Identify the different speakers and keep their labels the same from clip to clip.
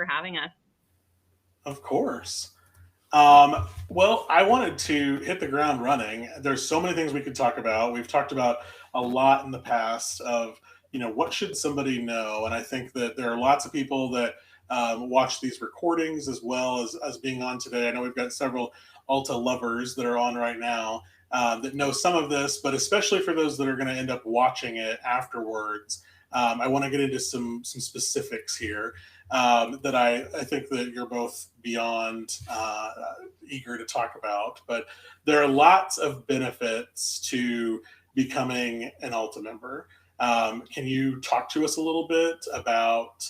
Speaker 1: for having us.
Speaker 2: Of course. Well, I wanted to hit the ground running. There's so many things we could talk about. We've talked about a lot in the past of, what should somebody know? And I think that there are lots of people that watch these recordings as well as being on today. I know we've got several Alta lovers that are on right now that know some of this, but especially for those that are going to end up watching it afterwards. I want to get into some specifics here that I think that you're both beyond eager to talk about. But there are lots of benefits to becoming an Alta member. Can you talk to us a little bit about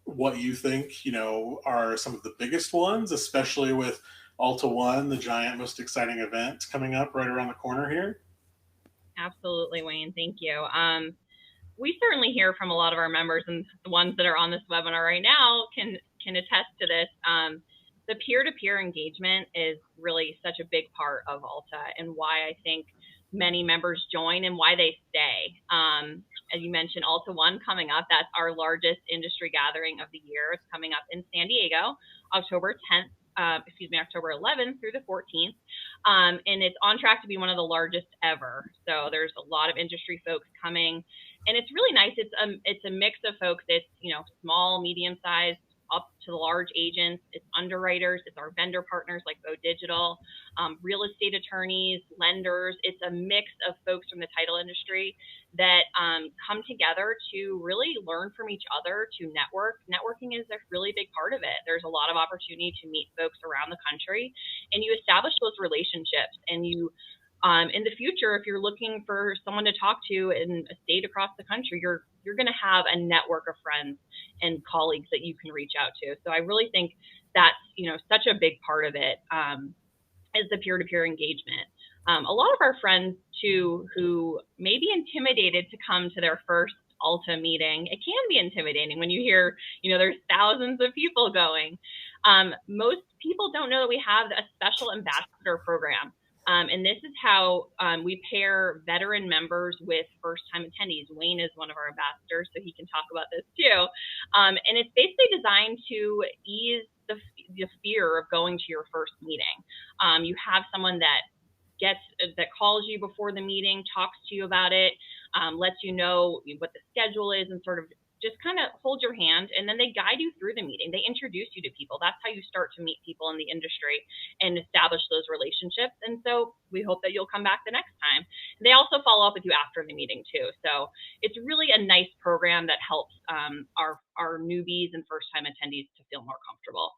Speaker 2: what you think, are some of the biggest ones, especially with Alta One, the giant, most exciting event coming up right around the corner here?
Speaker 1: Absolutely, Wayne. Thank you. We certainly hear from a lot of our members, and the ones that are on this webinar right now can attest to this. The peer-to-peer engagement is really such a big part of Alta, and why I think many members join and why they stay. As you mentioned, Alta One coming up, that's our largest industry gathering of the year. It's coming up in San Diego, October 10th. October 11th through the 14th. And it's on track to be one of the largest ever. So there's a lot of industry folks coming, and it's really nice. It's a mix of folks. It's, small, medium sized, up to the large agents. It's underwriters. It's our vendor partners like Bo Digital, real estate attorneys, lenders. It's a mix of folks from the title industry that come together to really learn from each other, to network. Networking is a really big part of it. There's a lot of opportunity to meet folks around the country, and you establish those relationships. And you, in the future, if you're looking for someone to talk to in a state across the country, you're going to have a network of friends and colleagues that you can reach out to. So I really think that's, such a big part of it, is the peer-to-peer engagement. A lot of our friends too, who may be intimidated to come to their first Alta meeting, it can be intimidating when you hear, there's thousands of people going. Most people don't know that we have a special ambassador program. And this is how we pair veteran members with first-time attendees. Wayne is one of our ambassadors, so he can talk about this too. And it's basically designed to ease the fear of going to your first meeting. You have someone that calls you before the meeting, talks to you about it, lets you know what the schedule is, and sort of just kind of hold your hand, and then they guide you through the meeting. They introduce you to people. That's how you start to meet people in the industry and establish those relationships. And so we hope that you'll come back the next time. They also follow up with you after the meeting too. So it's really a nice program that helps our newbies and first-time attendees to feel more comfortable.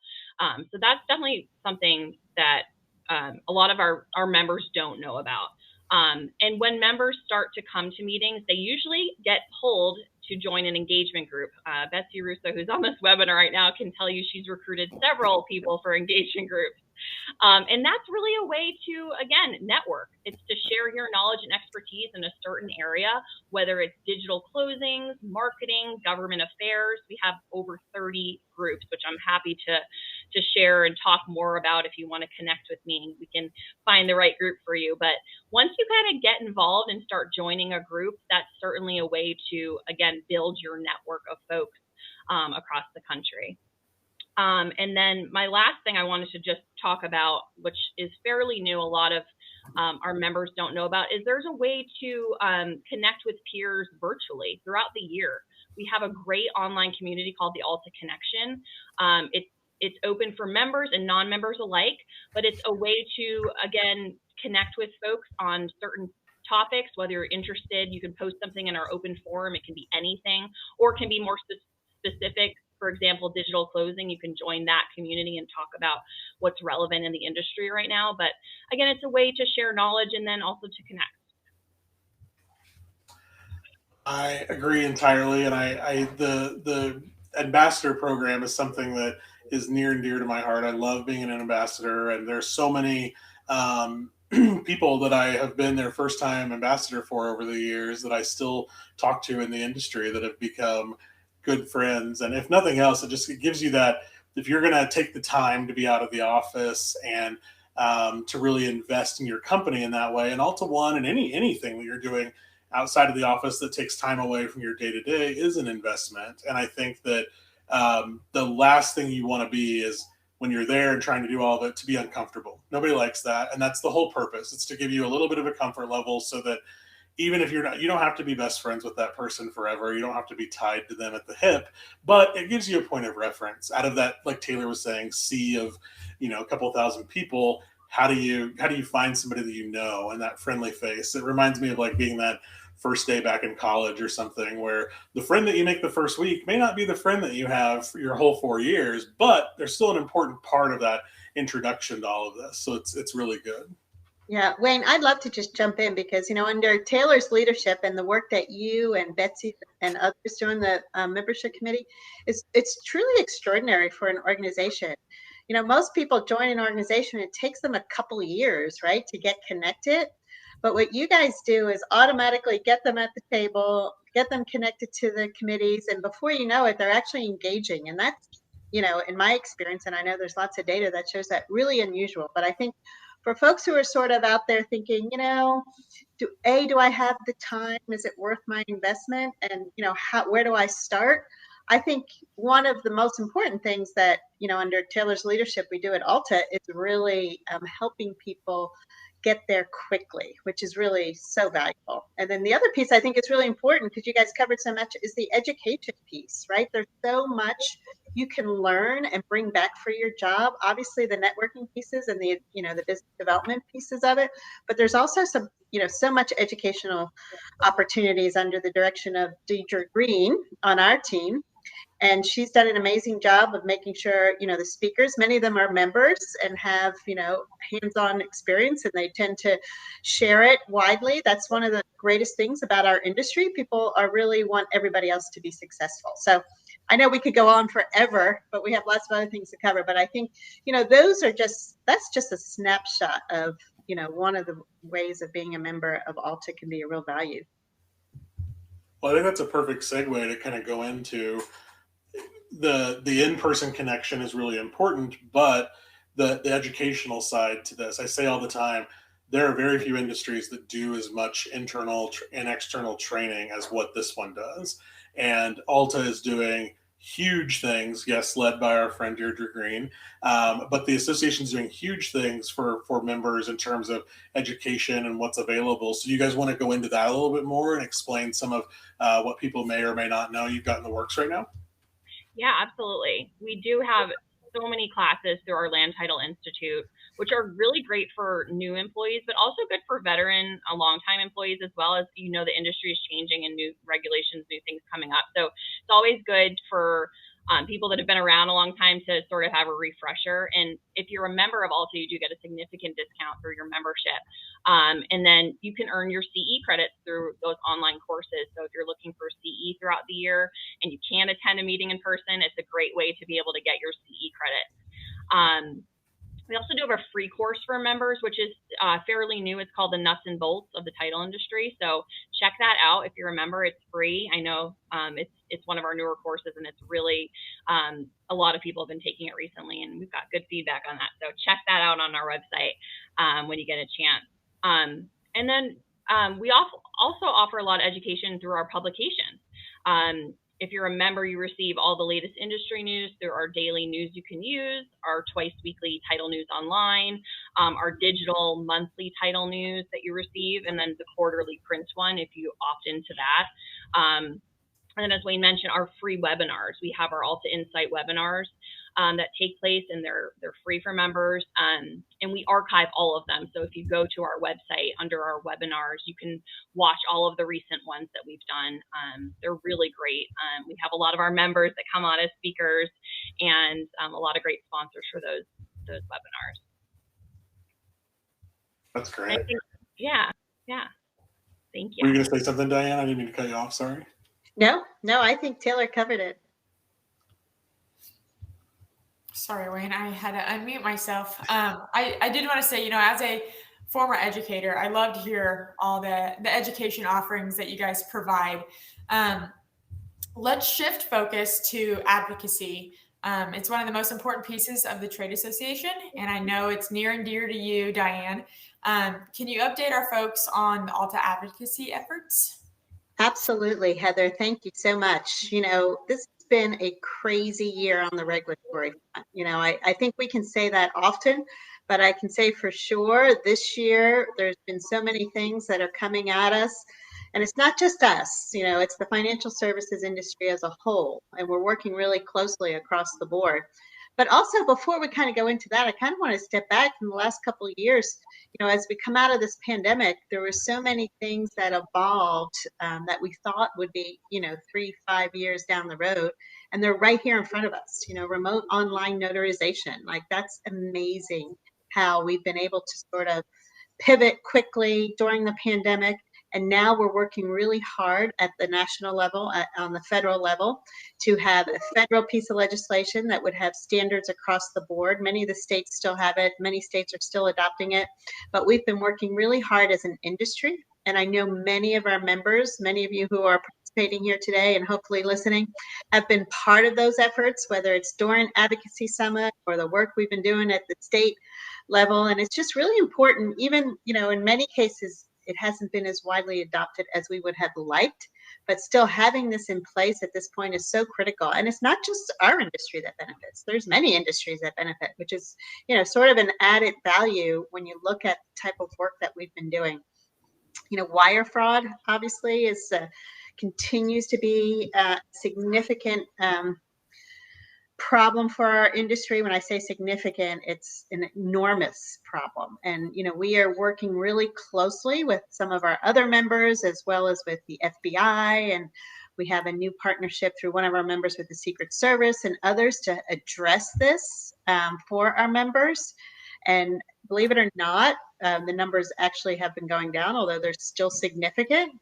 Speaker 1: So that's definitely something that a lot of our members don't know about. And when members start to come to meetings, they usually get pulled to join an engagement group. Betsy Russo, who's on this webinar right now, can tell you she's recruited several people for engagement groups. And that's really a way to, again, network. It's to share your knowledge and expertise in a certain area, whether it's digital closings, marketing, government affairs. We have over 30 groups, which I'm happy to share and talk more about. If you want to connect with me, we can find the right group for you. But once you kind of get involved and start joining a group, that's certainly a way to, again, build your network of folks across the country. And then my last thing I wanted to just talk about, which is fairly new, a lot of our members don't know about, is there's a way to connect with peers virtually throughout the year. We have a great online community called the ALTA Connection. It's open for members and non-members alike, but it's a way to, again, connect with folks on certain topics. Whether you're interested, you can post something in our open forum. It can be anything, or it can be more specific. For example, digital closing, you can join that community and talk about what's relevant in the industry right now. But again, it's a way to share knowledge and then also to connect.
Speaker 2: I agree entirely, and the ambassador program is something that is near and dear to my heart. I love being an ambassador, and there's so many people that I have been their first time ambassador for over the years that I still talk to in the industry that have become good friends. And if nothing else, it gives you that, if you're going to take the time to be out of the office and to really invest in your company in that way, and Alta One and anything that you're doing outside of the office that takes time away from your day-to-day is an investment. And I think that the last thing you want to be is when you're there and trying to do all of it to be uncomfortable. Nobody likes that. And that's the whole purpose. It's to give you a little bit of a comfort level so that even if you're not, you don't have to be best friends with that person forever. You don't have to be tied to them at the hip, but it gives you a point of reference out of that, like Taylor was saying, sea of, a couple thousand people. How do you find somebody that you know and that friendly face? It reminds me of like being that first day back in college or something where the friend that you make the first week may not be the friend that you have for your whole 4 years, but they're still an important part of that introduction to all of this. So it's really good.
Speaker 3: Yeah, Wayne, I'd love to just jump in because, under Taylor's leadership and the work that you and Betsy and others do in the membership committee, it's truly extraordinary for an organization. Most people join an organization, it takes them a couple of years, right, to get connected. But what you guys do is automatically get them at the table, get them connected to the committees, and before you know it, they're actually engaging. And that's, in my experience, and I know there's lots of data that shows that, really unusual. But I think for folks who are sort of out there thinking, do I have the time? Is it worth my investment? And, where do I start? I think one of the most important things that, under Taylor's leadership we do at ALTA is really helping people get there quickly, which is really so valuable. And then the other piece I think is really important, because you guys covered so much, is the education piece, right? There's so much you can learn and bring back for your job. Obviously the networking pieces and the, the business development pieces of it, but there's also some, so much educational opportunities under the direction of Deidre Green on our team. And she's done an amazing job of making sure, the speakers, many of them are members and have, hands-on experience, and they tend to share it widely. That's one of the greatest things about our industry. People really want everybody else to be successful. So I know we could go on forever, but we have lots of other things to cover. But I think, that's just a snapshot of, one of the ways of being a member of ALTA can be a real value.
Speaker 2: Well, I think that's a perfect segue to kind of go into the in-person connection is really important, but the educational side to this. I say all the time, there are very few industries that do as much internal and external training as what this one does. And ALTA is doing huge things, yes, led by our friend Deirdre Green, but the association is doing huge things for members in terms of education and what's available. So you guys want to go into that a little bit more and explain some of what people may or may not know you've got in the works right now?
Speaker 1: Yeah, absolutely. We do have so many classes through our Land Title Institute, which are really great for new employees, but also good for veteran, long-time employees as well. As the industry is changing and new regulations, new things coming up. So it's always good for people that have been around a long time to sort of have a refresher. And if you're a member of ALTA, you do get a significant discount through your membership. And then you can earn your CE credits through those online courses. So if you're looking for CE throughout the year and you can't attend a meeting in person, it's a great way to be able to get your CE credits. We also do have a free course for members, which is fairly new. It's called the Nuts and Bolts of the Title Industry. So check that out if you're a member. It's free. I know it's one of our newer courses, and it's really a lot of people have been taking it recently, and we've got good feedback on that. So check that out on our website when you get a chance. And then we also offer a lot of education through our publications. If you're a member, you receive all the latest industry news through our daily news you can use, our twice weekly title news online, our digital monthly title news that you receive, and then the quarterly print one if you opt into that. And then, as Wayne mentioned, our free webinars. We have our ALTA Insight webinars that take place, and they're free for members. And we archive all of them. So if you go to our website under our webinars, you can watch all of the recent ones that we've done. They're really great. We have a lot of our members that come on as speakers, and a lot of great sponsors for those webinars.
Speaker 2: That's great.
Speaker 1: Yeah. Thank you.
Speaker 2: Were you going to say something, Diane? I didn't mean to cut you off. Sorry.
Speaker 3: No, I think Taylor covered it.
Speaker 4: Sorry, Wayne, I had to unmute myself. I did want to say, as a former educator, I love to hear all the education offerings that you guys provide. Let's shift focus to advocacy. It's one of the most important pieces of the trade association, and I know it's near and dear to you, Diane. Can you update our folks on the ALTA advocacy efforts?
Speaker 3: Absolutely, Heather. Thank you so much. This been a crazy year on the regulatory front. I think we can say that often, but I can say for sure this year there's been so many things that are coming at us. And it's not just us, it's the financial services industry as a whole. And we're working really closely across the board. But also, before we kind of go into that, I kind of want to step back from the last couple of years. As we come out of this pandemic, there were so many things that evolved that we thought would be, 3-5 years down the road. And they're right here in front of us, remote online notarization. Like, that's amazing how we've been able to sort of pivot quickly during the pandemic. And now we're working really hard at the national level, on the federal level, to have a federal piece of legislation that would have standards across the board. Many of the states still have it. Many states are still adopting it. But we've been working really hard as an industry. And I know many of our members, many of you who are participating here today and hopefully listening, have been part of those efforts, whether it's during Advocacy Summit or the work we've been doing at the state level. And it's just really important, even, in many cases, it hasn't been as widely adopted as we would have liked, but still having this in place at this point is so critical. And it's not just our industry that benefits. There's many industries that benefit, which is, sort of an added value when you look at the type of work that we've been doing. Wire fraud obviously continues to be a significant problem for our industry. When I say significant, it's an enormous problem. And, we are working really closely with some of our other members, as well as with the FBI. And we have a new partnership through one of our members with the Secret Service and others to address this for our members. And believe it or not, the numbers actually have been going down, although they're still significant.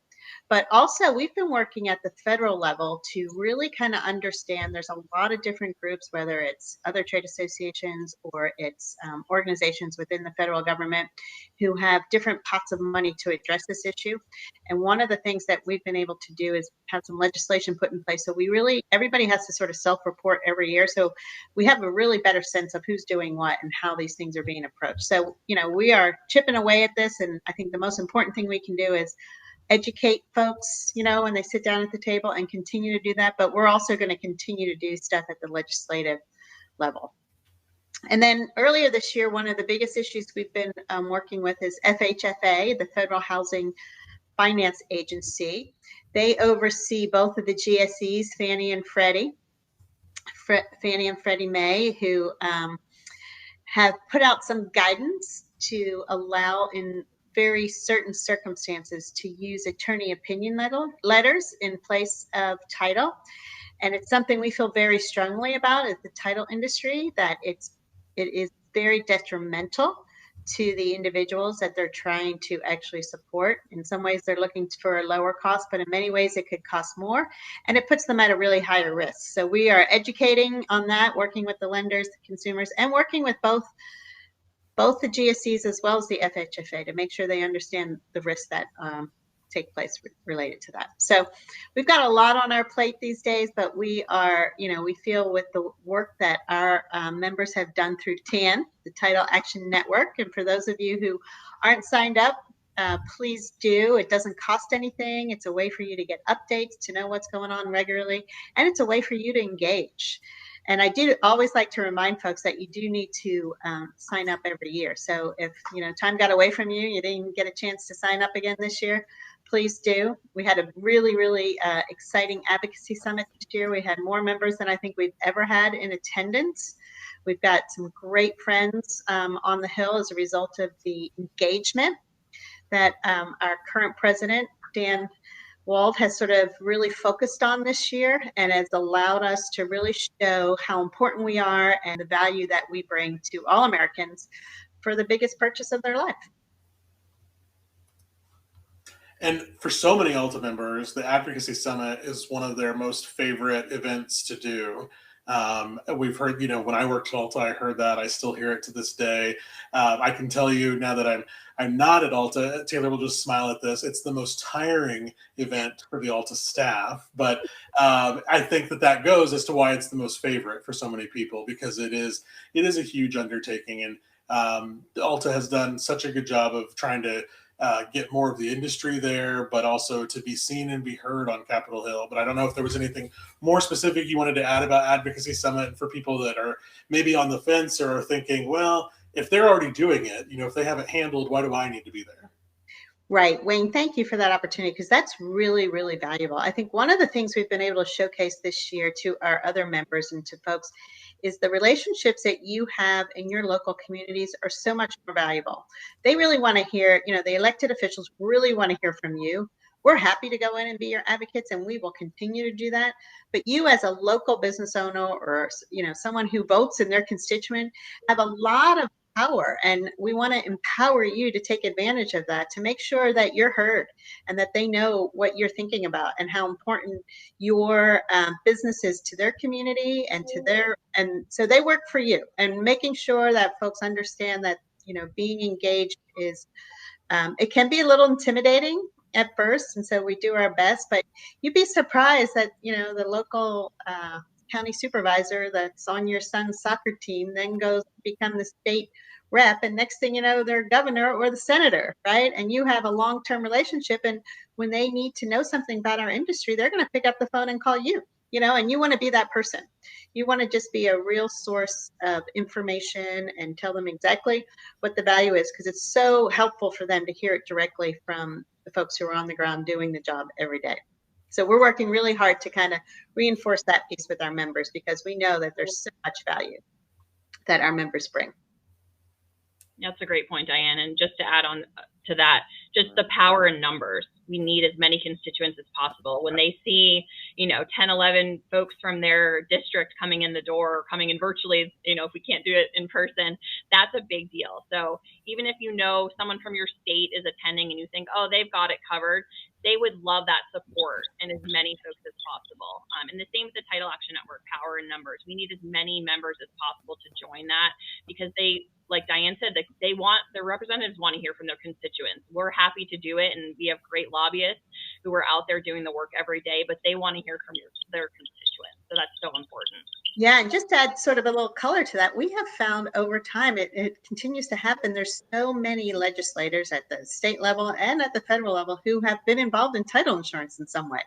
Speaker 3: But also, we've been working at the federal level to really kind of understand there's a lot of different groups, whether it's other trade associations or it's organizations within the federal government who have different pots of money to address this issue. And one of the things that we've been able to do is have some legislation put in place. So everybody has to sort of self-report every year. So we have a really better sense of who's doing what and how these things are being approached. So, we are chipping away at this. And I think the most important thing we can do is educate folks, when they sit down at the table, and continue to do that. But we're also going to continue to do stuff at the legislative level. And then earlier this year, one of the biggest issues we've been working with is FHFA, the Federal Housing Finance Agency. They oversee both of the GSEs, Fannie and Freddie Mae, who have put out some guidance to allow, in very certain circumstances, to use attorney opinion letters in place of title. And it's something we feel very strongly about as the title industry, that it is very detrimental to the individuals that they're trying to actually support. In some ways, they're looking for a lower cost, but in many ways it could cost more, and it puts them at a really higher risk. So we are educating on that, working with the lenders, the consumers, and working with both the GSEs as well as the FHFA to make sure they understand the risks that take place related to that. So we've got a lot on our plate these days, but we are, we feel with the work that our members have done through TAN, the Title Action Network. And for those of you who aren't signed up, please do. It doesn't cost anything. It's a way for you to get updates, to know what's going on regularly, and it's a way for you to engage. And I do always like to remind folks that you do need to sign up every year. So if time got away from you, you didn't get a chance to sign up again this year, please do. We had a really, really exciting advocacy summit this year. We had more members than I think we've ever had in attendance. We've got some great friends on the Hill as a result of the engagement that our current president, Dan Wald, has sort of really focused on this year, and has allowed us to really show how important we are and the value that we bring to all Americans for the biggest purchase of their life.
Speaker 2: And for so many ALTA members, the Advocacy Summit is one of their most favorite events to do. We've heard, when I worked at ALTA, I heard that. I still hear it to this day. I can tell you now that I'm not at ALTA, Taylor will just smile at this. It's the most tiring event for the ALTA staff, but I think that goes as to why it's the most favorite for so many people, because it is a huge undertaking, and ALTA has done such a good job of trying to get more of the industry there, but also to be seen and be heard on Capitol Hill. But I don't know if there was anything more specific you wanted to add about Advocacy Summit for people that are maybe on the fence or are thinking, well, if they're already doing it, if they have it handled, why do I need to be there?
Speaker 3: Right. Wayne, thank you for that opportunity, because that's really, really valuable. I think one of the things we've been able to showcase this year to our other members and to folks is the relationships that you have in your local communities are so much more valuable. They really want to hear, the elected officials really want to hear from you. We're happy to go in and be your advocates, and we will continue to do that. But you as a local business owner or, someone who votes in their constituent have a lot of power, and we want to empower you to take advantage of that, to make sure that you're heard and that they know what you're thinking about and how important your business is to their community and so they work for you, and making sure that folks understand that being engaged is it can be a little intimidating at first, and so we do our best, but you'd be surprised that the local county supervisor that's on your son's soccer team then goes to become the state rep, and next thing you know, they're governor or the senator, right? And you have a long-term relationship, and when they need to know something about our industry, they're going to pick up the phone and call you, and you want to be that person. You want to just be a real source of information and tell them exactly what the value is, because it's so helpful for them to hear it directly from the folks who are on the ground doing the job every day. So we're working really hard to kind of reinforce that piece with our members, because we know that there's so much value that our members bring.
Speaker 1: That's a great point, Diane. And just to add on to that, just the power in numbers. We need as many constituents as possible. When they see, 10, 11 folks from their district coming in the door, coming in virtually, if we can't do it in person, that's a big deal. So even if someone from your state is attending and you think, oh, they've got it covered, they would love that support and as many folks as possible. And the same with the Title Action Network, power in numbers. We need as many members as possible to join that, because they, like Diane said, their representatives want to hear from their constituents. We're happy to do it, and we have great lobbyists who are out there doing the work every day, but they want to hear from their constituents. So that's so important.
Speaker 3: Yeah, and just to add sort of a little color to that, we have found over time, it continues to happen. There's so many legislators at the state level and at the federal level who have been involved in title insurance in some way.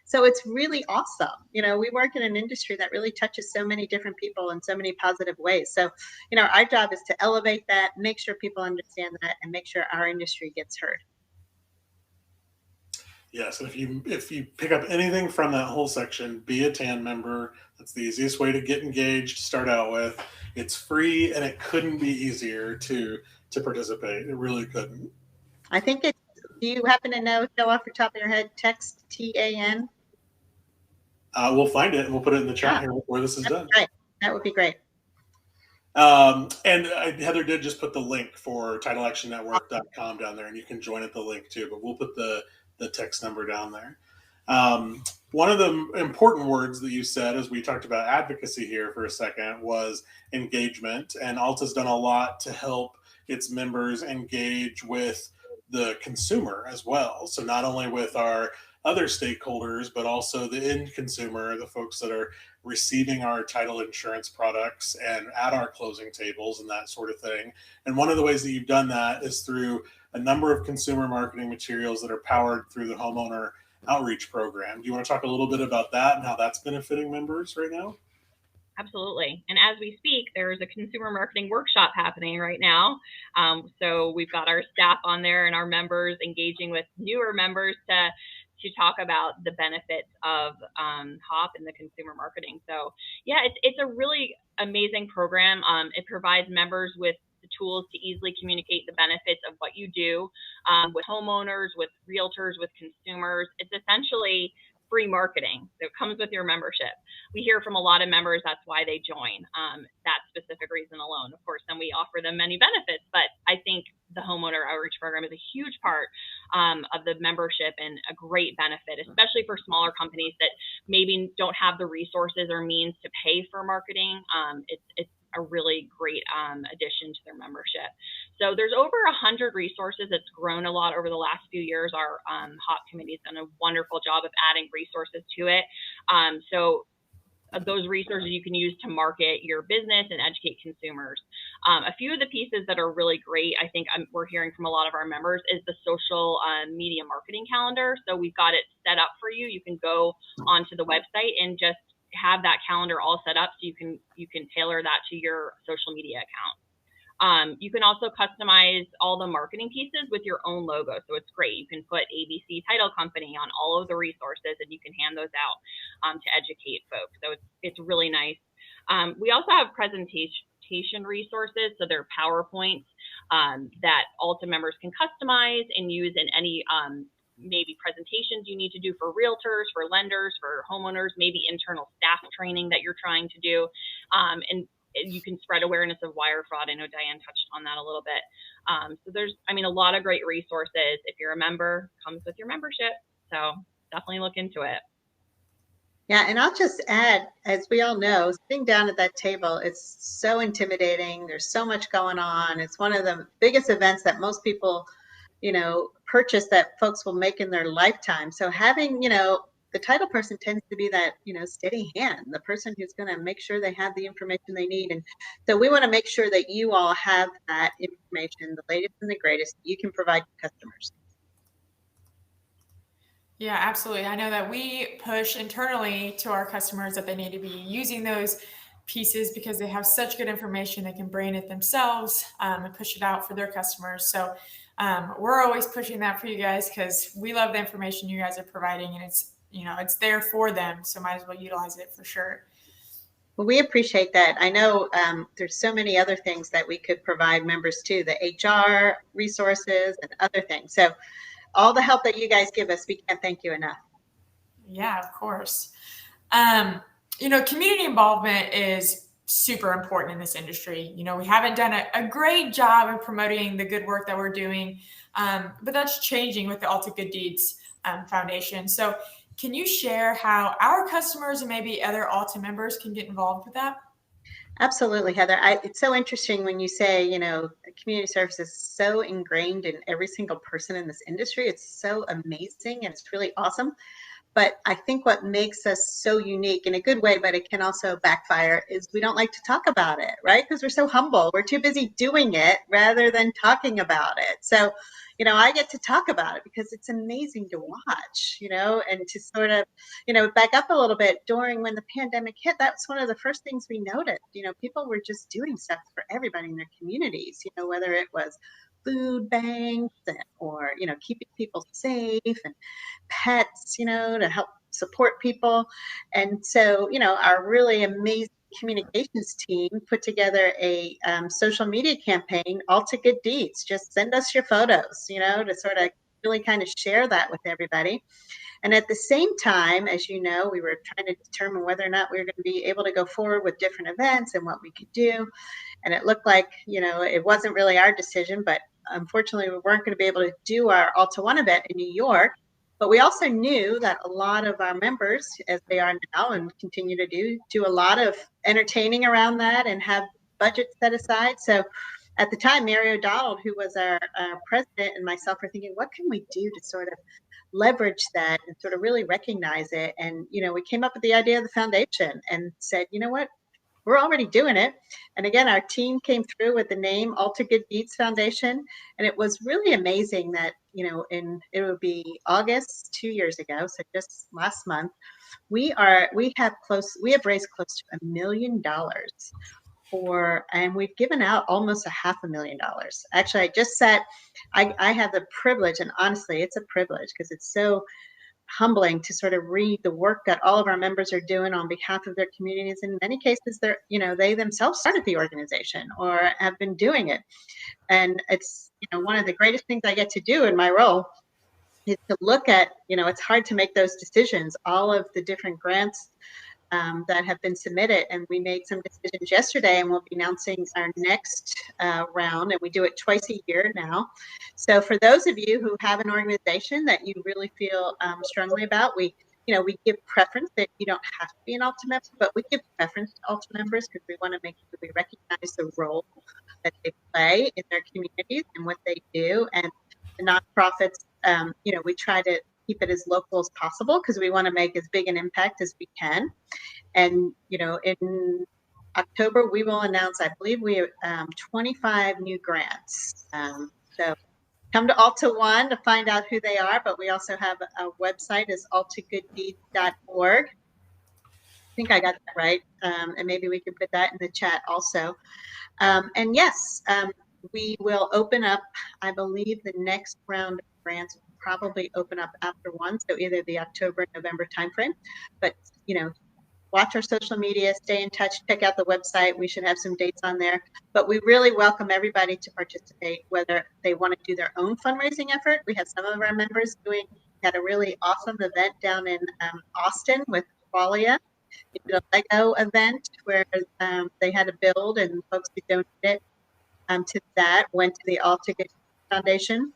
Speaker 3: So it's really awesome. We work in an industry that really touches so many different people in so many positive ways. So, our job is to elevate that, make sure people understand that, and make sure our industry gets heard.
Speaker 2: Yes, and if you pick up anything from that whole section, be a TAN member. That's the easiest way to get engaged, start out with. It's free, and it couldn't be easier to participate. It really couldn't.
Speaker 3: I think do you happen to know, Joe, off the top of your head, text TAN?
Speaker 2: We'll find it, and we'll put it in the chat here before this is done.
Speaker 3: Great. That would be great.
Speaker 2: And Heather did just put the link for titleactionnetwork.com down there, and you can join at the link too, but we'll put the text number down there. One of the important words that you said as we talked about advocacy here for a second was engagement, and ALTA's done a lot to help its members engage with the consumer as well. So not only with our other stakeholders, but also the end consumer, the folks that are receiving our title insurance products and at our closing tables and that sort of thing. And one of the ways that you've done that is through a number of consumer marketing materials that are powered through the homeowner outreach program. Do you want to talk a little bit about that and how that's benefiting members right now?
Speaker 1: Absolutely. And as we speak, there's a consumer marketing workshop happening right now. So we've got our staff on there and our members engaging with newer members to talk about the benefits of HOP and the consumer marketing. So yeah, it's a really amazing program. It provides members with the tools to easily communicate the benefits of what you do with homeowners, with realtors, with consumers. It's essentially free marketing that comes with your membership. We hear from a lot of members that's why they join, that specific reason alone. Of course, then we offer them many benefits, but I think the homeowner outreach program is a huge part of the membership and a great benefit, especially for smaller companies that maybe don't have the resources or means to pay for marketing. It's a really great addition to their membership. So there's over 100 resources. It's grown a lot over the last few years. Our HOP committee has done a wonderful job of adding resources to it. So those resources you can use to market your business and educate consumers. A few of the pieces that are really great, I think we're hearing from a lot of our members, is the social media marketing calendar. So we've got it set up for you. You can go onto the website and just have that calendar all set up so you can tailor that to your social media account. You can also customize all the marketing pieces with your own logo. So it's great. You can put ABC Title Company on all of the resources and you can hand those out to educate folks. So it's really nice. We also have presentation resources. So they're PowerPoints that ALTA members can customize and use in any maybe presentations you need to do for realtors, for lenders, for homeowners, maybe internal staff training that you're trying to do. And you can spread awareness of wire fraud. I know Diane touched on that a little bit. So there's, a lot of great resources. If you're a member, comes with your membership. So definitely look into it.
Speaker 3: Yeah, and I'll just add, as we all know, sitting down at that table, it's so intimidating. There's so much going on. It's one of the biggest events that most people, purchase that folks will make in their lifetime. So having, the title person tends to be that, steady hand, the person who's going to make sure they have the information they need. And so we want to make sure that you all have that information, the latest and the greatest, you can provide to customers.
Speaker 4: Yeah, absolutely. I know that we push internally to our customers that they need to be using those pieces because they have such good information. They can brain it themselves and push it out for their customers. So we're always pushing that for you guys because we love the information you guys are providing, and it's there for them. So might as well utilize it for sure.
Speaker 3: Well, we appreciate that. I know there's so many other things that we could provide members too, the HR resources and other things. So all the help that you guys give us, we can't thank you enough.
Speaker 4: Yeah, of course. Community involvement is super important in this industry. We haven't done a great job of promoting the good work that we're doing, but that's changing with the ALTA Good Deeds Foundation. So can you share how our customers and maybe other ALTA members can get involved with that?
Speaker 3: Absolutely, Heather. It's so interesting when you say, community service is so ingrained in every single person in this industry. It's so amazing and it's really awesome. But I think what makes us so unique in a good way, but it can also backfire, is we don't like to talk about it, right? Because we're so humble. We're too busy doing it rather than talking about it. So, I get to talk about it because it's amazing to watch, and to sort of, back up a little bit during when the pandemic hit. That's one of the first things we noticed. People were just doing stuff for everybody in their communities, whether it was food banks or, keeping people safe and pets, to help support people. And so, our really amazing communications team put together a social media campaign, ALTA Good Deeds. Just send us your photos, to sort of really kind of share that with everybody. And at the same time, as you know, we were trying to determine whether or not we were going to be able to go forward with different events and what we could do. And it looked like, it wasn't really our decision, but unfortunately, we weren't going to be able to do our ALTA One event in New York. But we also knew that a lot of our members, as they are now and continue to do a lot of entertaining around that and have budgets set aside. So at the time, Mary O'Donnell, who was our president, and myself were thinking, what can we do to sort of leverage that and sort of really recognize it? And, we came up with the idea of the foundation and said, you know what? We're already doing it. And again, our team came through with the name ALTA Good Deeds Foundation. And it was really amazing that, it would be August 2 years ago, so just last month, we have raised close to $1 million and we've given out almost $500,000. Actually, I have the privilege, and honestly, it's a privilege because it's so humbling to sort of read the work that all of our members are doing on behalf of their communities. In many cases, they themselves started the organization or have been doing it. And it's, one of the greatest things I get to do in my role is to look at, it's hard to make those decisions, all of the different grants that have been submitted. And we made some decisions yesterday, and we'll be announcing our next round, and we do it twice a year now. So for those of you who have an organization that you really feel strongly about, we give preference that you don't have to be an ALTA member, but we give preference to ALTA members because we want to make sure we recognize the role that they play in their communities and what they do. And the nonprofits, we try to keep it as local as possible because we want to make as big an impact as we can. And, in October, we will announce, I believe we have 25 new grants. So come to ALTA One to find out who they are, but we also have a website is altagooddeeds.org. I think I got that right. And maybe we can put that in the chat also. And yes, we will open up, I believe the next round of grants will probably open up after one, so either the October, November timeframe. But, watch our social media, stay in touch, check out the website. We should have some dates on there. But we really welcome everybody to participate, whether they want to do their own fundraising effort. We have some of our members had a really awesome event down in Austin with Qualia. They did a Lego event where they had to build, and folks who donated to that went to the ALTA Foundation.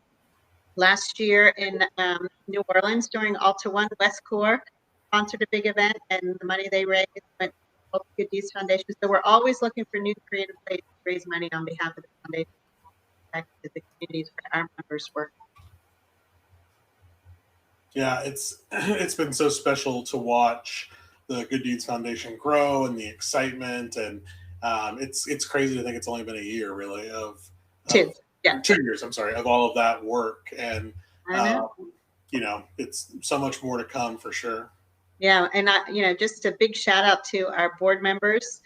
Speaker 3: Last year in New Orleans during ALTA One, West Corps sponsored a big event, and the money they raised went to the ALTA Good Deeds Foundation. So we're always looking for new creative ways to raise money on behalf of the foundation, back to the communities where our members work.
Speaker 2: Yeah, it's been so special to watch the Good Deeds Foundation grow and the excitement, and it's crazy to think it's only been a year, really, of 2 years. I'm sorry, of all of that work, and it's so much more to come for sure.
Speaker 3: Yeah, and just a big shout out to our board members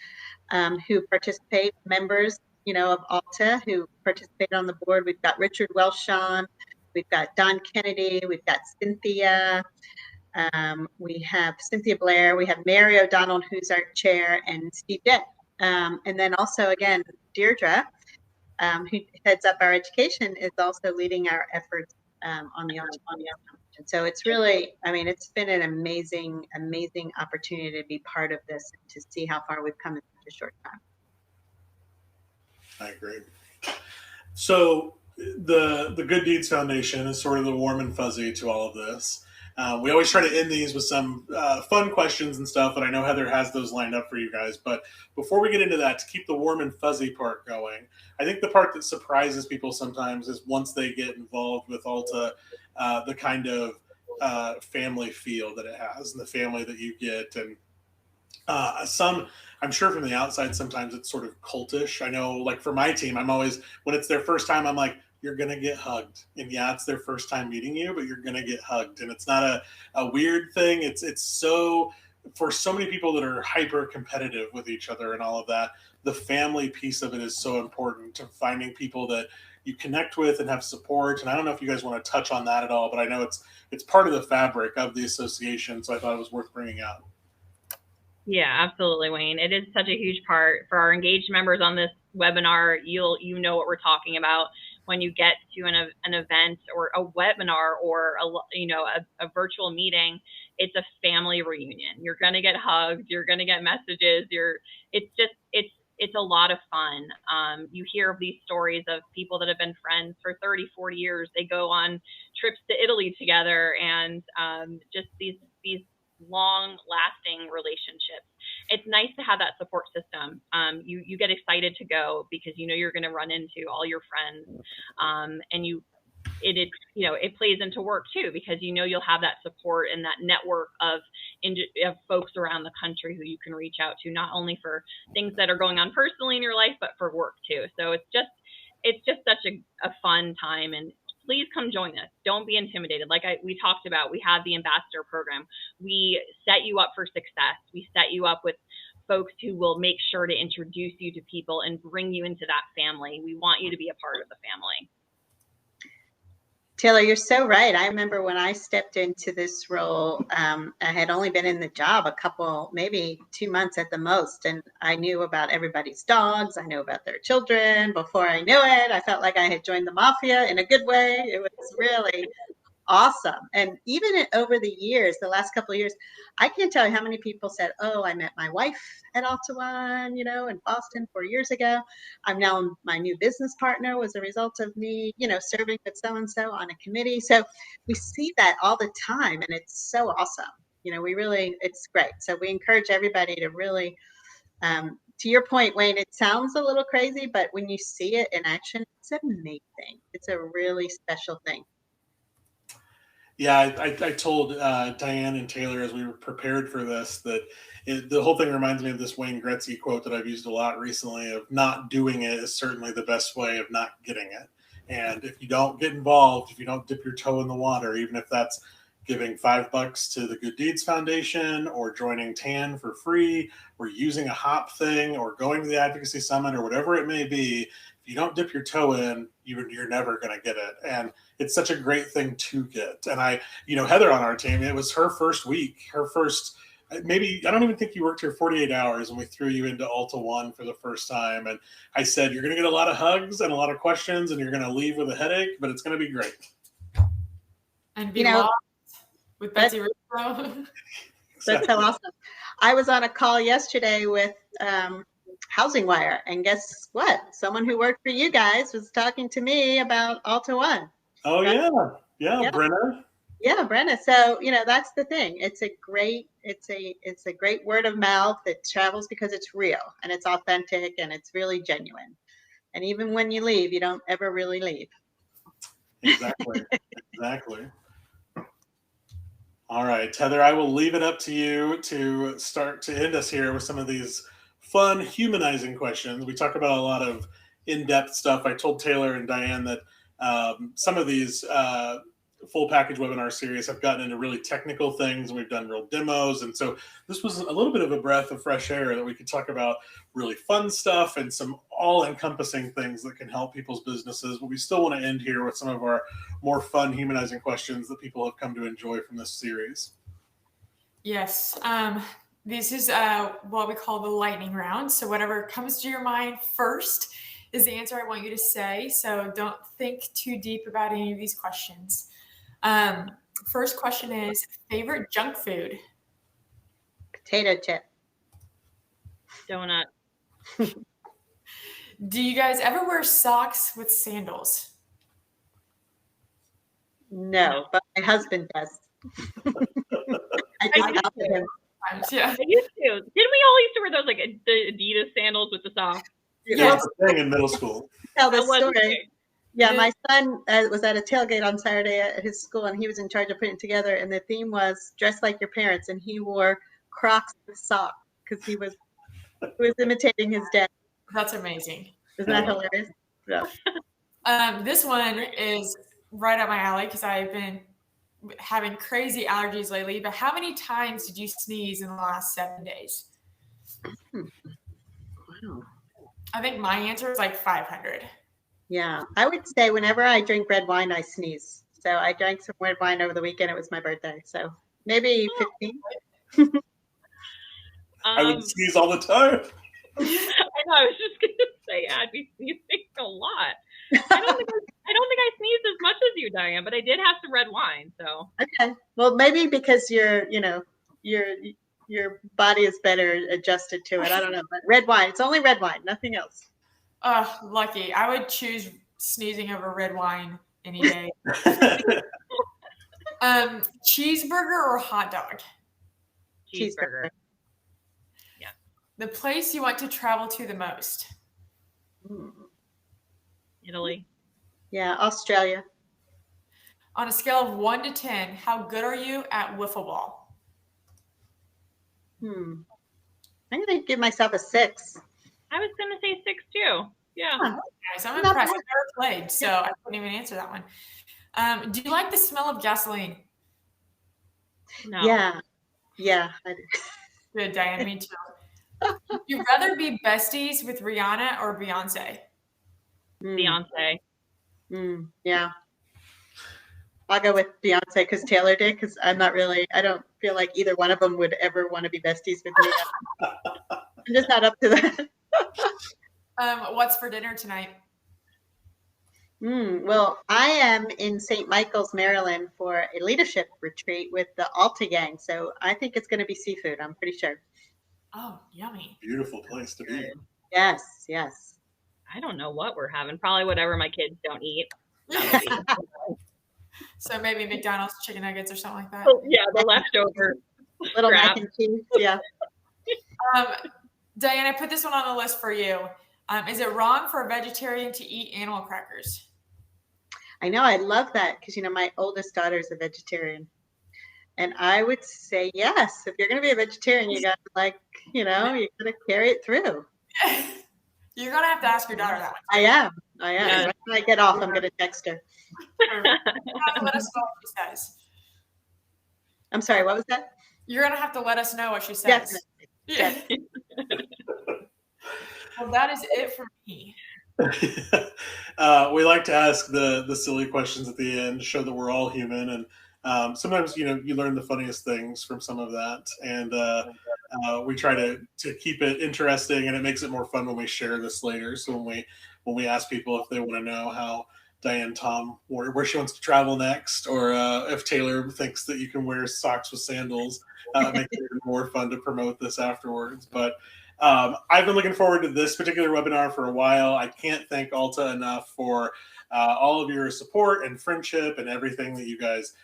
Speaker 3: who participate, members, of ALTA who participate on the board. We've got Richard Welshon, we've got Don Kennedy, we've got Cynthia, we have Cynthia Blair, we have Mary O'Donnell, who's our chair, and Steve Dett. And then also, again, Deirdre, who heads up our education, is also leading our efforts on the ALTA. So it's really, it's been an amazing, amazing opportunity to be part of this and to see how far we've come in such a short time.
Speaker 2: I agree. So the Good Deeds Foundation is sort of the warm and fuzzy to all of this. We always try to end these with some fun questions and stuff, and I know Heather has those lined up for you guys. But before we get into that, to keep the warm and fuzzy part going, I think the part that surprises people sometimes is once they get involved with ALTA, the kind of family feel that it has and the family that you get. And I'm sure from the outside, sometimes it's sort of cultish. I know, like for my team, I'm always, when it's their first time, I'm like, you're going to get hugged. And yeah, it's their first time meeting you, but you're going to get hugged. And it's not a weird thing. It's so, for so many people that are hyper competitive with each other and all of that, the family piece of it is so important to finding people that you connect with and have support. And I don't know if you guys want to touch on that at all, but I know it's part of the fabric of the association. So I thought it was worth bringing up.
Speaker 1: Yeah, absolutely, Wayne. It is such a huge part for our engaged members on this webinar. You know what we're talking about when you get to an event or a webinar or a virtual meeting. It's a family reunion. You're going to get hugged. You're going to get messages. It's a lot of fun. You hear of these stories of people that have been friends for 30, 40 years. They go on trips to Italy together, and just these long-lasting relationships. It's nice to have that support system. You get excited to go because you're going to run into all your friends, and it plays into work too, because you'll have that support and that network of folks around the country who you can reach out to, not only for things that are going on personally in your life, but for work too. So it's just such a fun time, and please come join us. Don't be intimidated. Like we talked about, we have the ambassador program. We set you up for success. We set you up with folks who will make sure to introduce you to people and bring you into that family. We want you to be a part of the family.
Speaker 3: Taylor, you're so right. I remember when I stepped into this role, I had only been in the job a couple, maybe 2 months at the most, and I knew about everybody's dogs. I knew about their children. Before I knew it, I felt like I had joined the mafia in a good way. It was really awesome. And even over the years, the last couple of years, I can't tell you how many people said, oh, I met my wife at ALTA One, in Boston 4 years ago. I'm now, my new business partner was a result of me, serving with so-and-so on a committee. So we see that all the time, and it's so awesome. It's great. So we encourage everybody to really, to your point, Wayne, it sounds a little crazy, but when you see it in action, it's amazing. It's a really special thing.
Speaker 2: Yeah, I told Diane and Taylor as we were prepared for this that the whole thing reminds me of this Wayne Gretzky quote that I've used a lot recently of not doing it is certainly the best way of not getting it. And if you don't get involved, if you don't dip your toe in the water, even if that's giving $5 to the Good Deeds Foundation or joining TAN for free or using a hop thing or going to the Advocacy Summit or whatever it may be, if you don't dip your toe in, you're never going to get it. And it's such a great thing to get. And Heather on our team, it was her first week, maybe, I don't even think you worked here 48 hours when we threw you into ALTA 1 for the first time. And I said, you're going to get a lot of hugs and a lot of questions and you're going to leave with a headache, but it's going to be great.
Speaker 4: And be lost with Betsy Russo.
Speaker 3: That's so awesome. I was on a call yesterday with Housing Wire, and guess what? Someone who worked for you guys was talking to me about ALTA 1.
Speaker 2: Oh, right? Yeah, Brenna.
Speaker 3: Yeah, Brenna. So, that's the thing. It's a great word of mouth. It travels because it's real and it's authentic and it's really genuine. And even when you leave, you don't ever really leave.
Speaker 2: Exactly. All right, Heather, I will leave it up to you to start to end us here with some of these fun, humanizing questions. We talk about a lot of in-depth stuff. I told Taylor and Diane that some of these full package webinar series have gotten into really technical things. We've done real demos. And so this was a little bit of a breath of fresh air that we could talk about really fun stuff and some all-encompassing things that can help people's businesses. But we still want to end here with some of our more fun, humanizing questions that people have come to enjoy from this series.
Speaker 4: Yes. This is what we call the lightning round. So whatever comes to your mind first is the answer I want you to say. So don't think too deep about any of these questions. First question is favorite junk food?
Speaker 3: Potato chip.
Speaker 1: Donut.
Speaker 4: Do you guys ever wear socks with sandals?
Speaker 3: No, but my husband does. I just helped him.
Speaker 4: Yeah.
Speaker 1: I used to. Didn't we all used to wear those like the Adidas sandals with the socks?
Speaker 2: Yeah, that was a thing in middle school.
Speaker 3: Tell this story. Yeah, my son was at a tailgate on Saturday at his school, and he was in charge of putting it together. And the theme was "Dress Like Your Parents," and he wore Crocs with socks because he was imitating his dad.
Speaker 4: That's amazing.
Speaker 3: Isn't that hilarious? Yeah.
Speaker 4: This one is right up my alley because I've been having crazy allergies lately. But how many times did you sneeze in the last 7 days?
Speaker 3: Wow.
Speaker 4: I think my answer is like 500.
Speaker 3: Yeah, I would say whenever I drink red wine, I sneeze. So I drank some red wine over the weekend. It was my birthday. So maybe 15.
Speaker 2: I would sneeze all the time.
Speaker 1: I know. I was just going to say I'd be sneezing a lot. I don't think I sneezed as much as you, Diane, but I did have some red wine. So
Speaker 3: okay, well maybe because your body is better adjusted to it. I don't know, but red wine. It's only red wine, nothing else.
Speaker 4: Oh, lucky. I would choose sneezing over red wine any day. Cheeseburger or hot dog?
Speaker 1: Cheeseburger. Yeah.
Speaker 4: The place you want to travel to the most?
Speaker 1: Italy.
Speaker 3: Yeah, Australia.
Speaker 4: On a scale of 1 to 10, how good are you at wiffle ball?
Speaker 3: I'm going to give myself a 6.
Speaker 1: I was going to say 6 too. Yeah.
Speaker 4: Guys, I'm impressed. I've never played, so I couldn't even answer that one. Do you like the smell of gasoline?
Speaker 1: No.
Speaker 3: Yeah, I do.
Speaker 4: Good, Diane. Me too. Would you rather be besties with Rihanna or Beyonce?
Speaker 1: Beyonce.
Speaker 3: Yeah. I'll go with Beyonce because Taylor did, because I don't feel like either one of them would ever want to be besties with me. I'm just not up to that.
Speaker 4: What's for dinner tonight?
Speaker 3: Well, I am in St. Michael's, Maryland for a leadership retreat with the ALTA gang. So I think it's going to be seafood. I'm pretty sure.
Speaker 4: Oh, yummy.
Speaker 2: Beautiful place to be.
Speaker 3: Yes.
Speaker 1: I don't know what we're having. Probably whatever my kids don't eat.
Speaker 4: So maybe McDonald's chicken nuggets or something like that.
Speaker 1: Oh, yeah, the leftover.
Speaker 3: Little mac and cheese. Yeah.
Speaker 4: Diane, I put this one on the list for you. Is it wrong for a vegetarian to eat animal crackers?
Speaker 3: I know, I love that because, my oldest daughter is a vegetarian. And I would say yes. If you're going to be a vegetarian, you got to you got to carry it through.
Speaker 4: You're going to have to ask your daughter that one.
Speaker 3: I am.
Speaker 1: Yes.
Speaker 3: Right when I get off, I'm going to text her.
Speaker 4: Let us know what she says.
Speaker 3: I'm sorry, what was that?
Speaker 4: You're going to have to let us know what she says.
Speaker 3: Yes.
Speaker 4: Well, that is it for me.
Speaker 2: We like to ask the silly questions at the end to show that we're all human, and sometimes you learn the funniest things from some of that, and we try to keep it interesting, and it makes it more fun when we share this later. So when we ask people if they want to know how Diane Tom where she wants to travel next, or if Taylor thinks that you can wear socks with sandals, it makes it even more fun to promote this afterwards. But I've been looking forward to this particular webinar for a while. I can't thank ALTA enough for all of your support and friendship and everything that you guys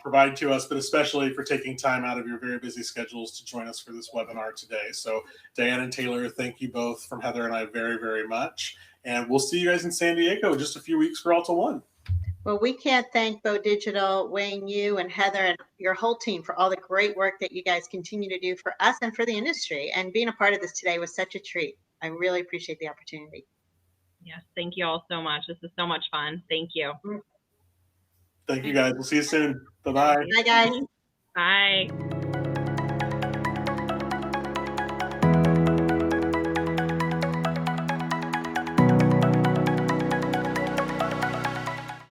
Speaker 2: provide to us, but especially for taking time out of your very busy schedules to join us for this webinar today. So Diane and Taylor, thank you both from Heather and I very, very much. And we'll see you guys in San Diego in just a few weeks for ALTA 1.
Speaker 3: Well, we can't thank Bo Digital, Wayne, you, and Heather, and your whole team for all the great work that you guys continue to do for us and for the industry. And being a part of this today was such a treat. I really appreciate the opportunity.
Speaker 1: Yes, thank you all so much. This is so much fun. Thank you.
Speaker 2: Thank you, guys. We'll see you soon. Bye-bye.
Speaker 3: Bye, guys.
Speaker 1: Bye.